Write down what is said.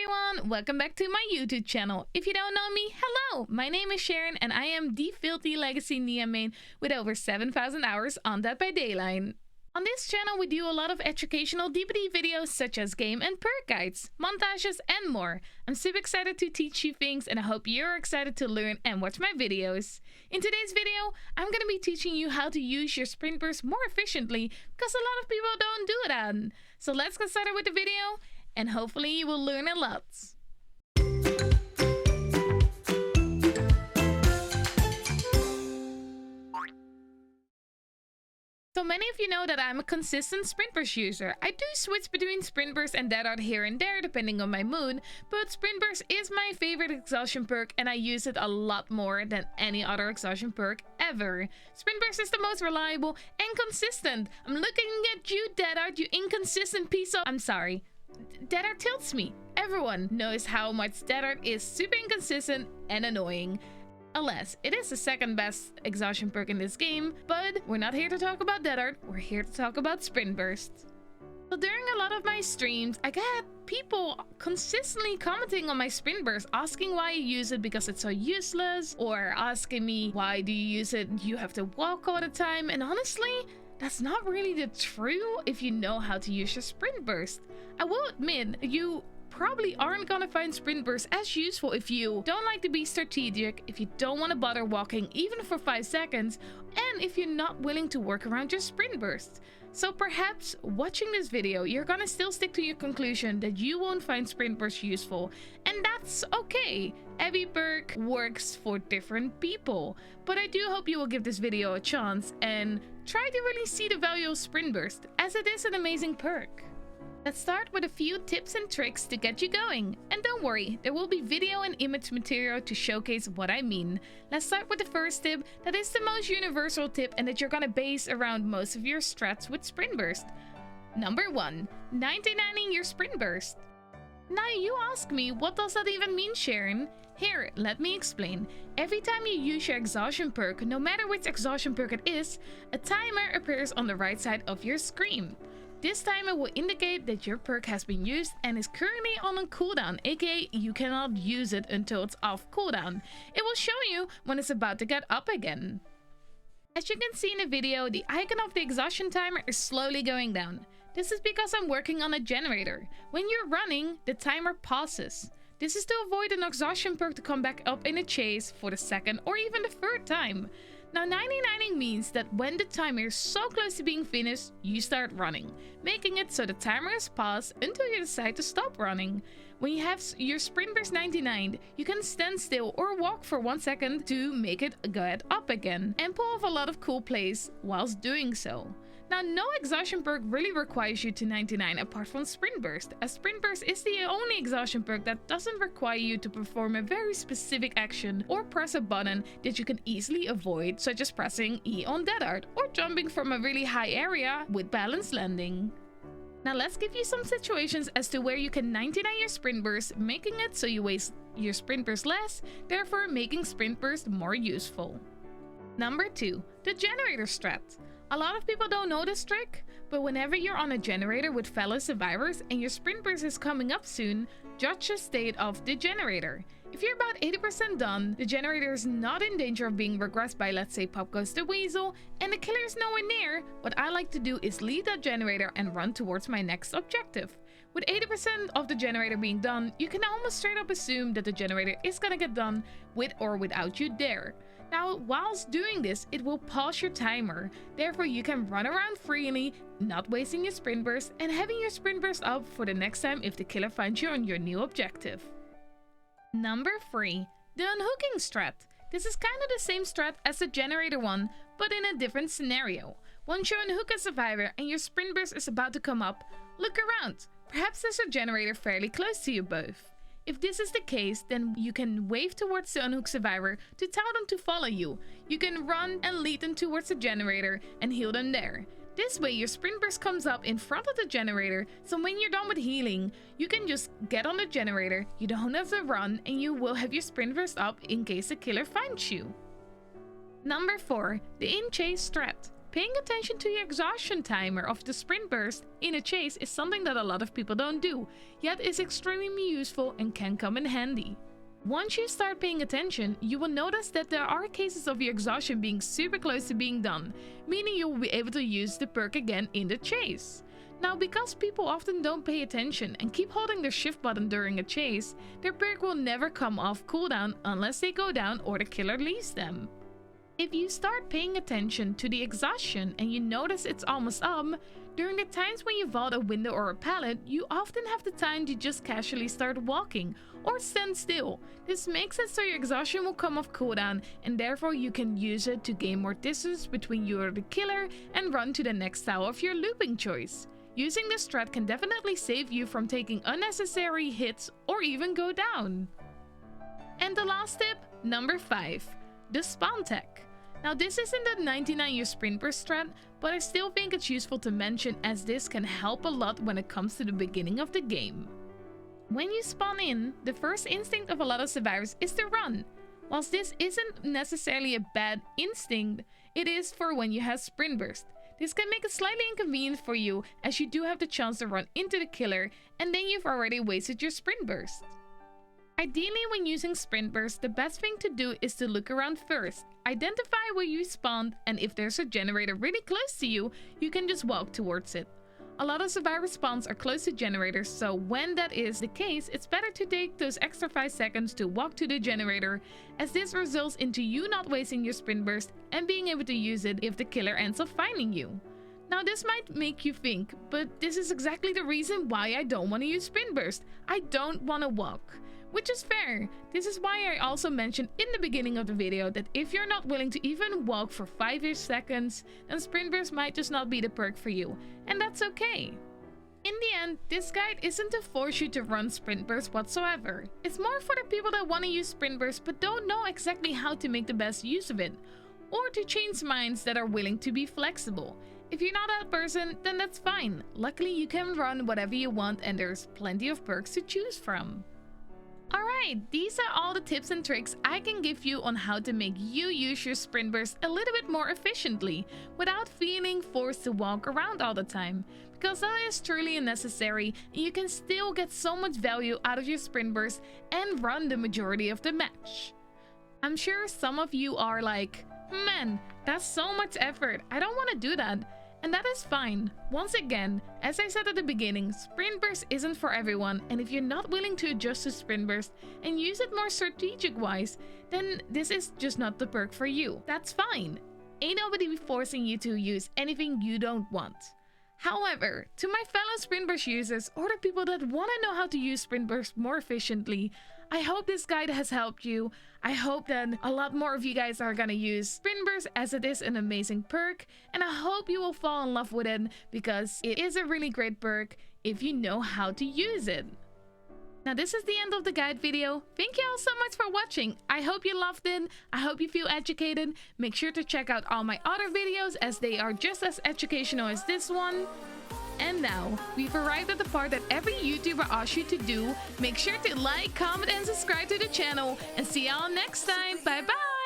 everyone, welcome back to my YouTube channel. If you don't know me, hello! My name is Sharon and I am the filthy legacy Nia main with over 7,000 hours on Dead by Daylight. On this channel we do a lot of educational DBD videos such as game and perk guides, montages and more. I'm super excited to teach you things and I hope you're excited to learn and watch my videos. In today's video, I'm going to be teaching you how to use your Sprintburst more efficiently because a lot of people don't do that. So let's get started with the video and hopefully you will learn a lot. So many of you know that I'm a consistent Sprintburst user. I do switch between Sprintburst and Dead Art here and there depending on my mood, but Sprintburst is my favorite exhaustion perk and I use it a lot more than any other exhaustion perk ever. Sprintburst is the most reliable and consistent. I'm looking at you, Dead Art, you inconsistent piece of... I'm sorry. Dead Art tilts me. Everyone knows how much Dead Art is super inconsistent and annoying. Alas, it is the second best exhaustion perk in this game, but we're not here to talk about Dead Art, we're here to talk about Sprintburst. So during a lot of my streams, I get people consistently commenting on my Sprintburst, asking why I use it because it's so useless, or asking me why do you use it, you have to walk all the time, and honestly, that's not really the true if you know how to use your Sprintburst. I will admit, you probably aren't gonna find Sprintburst as useful if you don't like to be strategic, if you don't want to bother walking even for 5 seconds, and if you're not willing to work around your Sprintburst. So perhaps watching this video, you're gonna still stick to your conclusion that you won't find Sprintburst useful, and that's okay. Every perk works for different people, but I do hope you will give this video a chance and try to really see the value of Sprintburst, as it is an amazing perk. Let's start with a few tips and tricks to get you going. And don't worry, there will be video and image material to showcase what I mean. Let's start with the first tip that is the most universal tip and that you're gonna base around most of your strats with Sprintburst. Number 1, 99ing your Sprintburst. Now you ask me, what does that even mean, Sharon? Here, let me explain. Every time you use your exhaustion perk, no matter which exhaustion perk it is, a timer appears on the right side of your screen. This timer will indicate that your perk has been used and is currently on a cooldown, aka you cannot use it until it's off cooldown. It will show you when it's about to get up again. As you can see in the video, the icon of the exhaustion timer is slowly going down. This is because I'm working on a generator. When you're running, the timer pauses. This is to avoid an exhaustion perk to come back up in a chase for the second or even the third time. Now 99ing means that when the timer is so close to being finished, you start running, making it so the timer is paused until you decide to stop running. When you have your Sprintburst 99, you can stand still or walk for 1 second to make it go up again and pull off a lot of cool plays whilst doing so. Now, no exhaustion perk really requires you to 99 apart from Sprintburst, as Sprintburst is the only exhaustion perk that doesn't require you to perform a very specific action or press a button that you can easily avoid, such as pressing E on Dead Art or jumping from a really high area with balanced landing. Now let's give you some situations as to where you can 99 your Sprintburst, making it so you waste your Sprintburst less, therefore making Sprintburst more useful. Number 2, the generator strat. A lot of people don't know this trick, but whenever you're on a generator with fellow survivors and your Sprintburst is coming up soon, judge the state of the generator. If you're about 80% done, the generator is not in danger of being regressed by, let's say, Pop Goes the Weasel, and the killer is nowhere near, what I like to do is leave that generator and run towards my next objective. With 80% of the generator being done, you can almost straight up assume that the generator is gonna get done with or without you there. Now, whilst doing this, it will pause your timer, therefore you can run around freely, not wasting your Sprintburst and having your Sprintburst up for the next time if the killer finds you on your new objective. Number 3, the unhooking strat. This is kind of the same strat as the generator one, but in a different scenario. Once you unhook a survivor and your Sprintburst is about to come up, look around. Perhaps there's a generator fairly close to you both. If this is the case, then you can wave towards the unhooked survivor to tell them to follow you. You can run and lead them towards the generator and heal them there. This way your Sprintburst comes up in front of the generator, so when you're done with healing, you can just get on the generator, you don't have to run, and you will have your Sprintburst up in case the killer finds you. Number 4, the in-chase strat. paying attention to your exhaustion timer of the sprint burst in a chase is something that a lot of people don't do, yet is extremely useful and can come in handy. Once you start paying attention, you will notice that there are cases of your exhaustion being super close to being done, meaning you will be able to use the perk again in the chase. Now, because people often don't pay attention and keep holding their shift button during a chase, their perk will never come off cooldown unless they go down or the killer leaves them. If you start paying attention to the exhaustion and you notice it's almost up, during the times when you vault a window or a pallet, you often have the time to just casually start walking or stand still. This makes it so your exhaustion will come off cooldown and therefore you can use it to gain more distance between you and the killer and run to the next tower of your looping choice. Using this strat can definitely save you from taking unnecessary hits or even go down. And the last tip, number 5, the spawn tech. Now, this isn't a 99-year Sprintburst strat, but I still think it's useful to mention as this can help a lot when it comes to the beginning of the game. When you spawn in, the first instinct of a lot of survivors is to run. Whilst this isn't necessarily a bad instinct, it is for when you have Sprintburst. This can make it slightly inconvenient for you as you do have the chance to run into the killer and then you've already wasted your Sprintburst. Ideally, when using Sprintburst, the best thing to do is to look around first, identify where you spawned, and if there's a generator really close to you, you can just walk towards it. A lot of survivor spawns are close to generators, so when that is the case, it's better to take those extra 5 seconds to walk to the generator, as this results into you not wasting your Sprintburst and being able to use it if the killer ends up finding you. Now, this might make you think, but this is exactly the reason why I don't want to use Sprintburst. I don't want to walk. Which is fair. This is why I also mentioned in the beginning of the video that if you're not willing to even walk for 5 seconds, then Sprintburst might just not be the perk for you, and that's okay. In the end, this guide isn't to force you to run Sprintburst whatsoever. It's more for the people that want to use Sprintburst but don't know exactly how to make the best use of it, or to change minds that are willing to be flexible. If you're not that person, then that's fine. Luckily, you can run whatever you want and there's plenty of perks to choose from. Alright, these are all the tips and tricks I can give you on how to make you use your Sprintburst a little bit more efficiently without feeling forced to walk around all the time, because that is truly unnecessary and you can still get so much value out of your Sprintburst and run the majority of the match. I'm sure some of you are like, man, that's so much effort, I don't want to do that. And that is fine. Once again, as I said at the beginning, Sprintburst isn't for everyone, and if you're not willing to adjust to Sprintburst and use it more strategic-wise, then this is just not the perk for you. That's fine. Ain't nobody forcing you to use anything you don't want. However, to my fellow Sprintburst users or the people that want to know how to use Sprintburst more efficiently, I hope this guide has helped you. I hope that a lot more of you guys are gonna use Sprintburst as it is an amazing perk, and I hope you will fall in love with it because it is a really great perk if you know how to use it. Now, this is the end of the guide video. Thank you all so much for watching. I hope you loved it. I hope you feel educated. Make sure to check out all my other videos as they are just as educational as this one. And now, we've arrived at the part that every YouTuber asks you to do. Make sure to like, comment, and subscribe to the channel. And see y'all next time. Bye bye!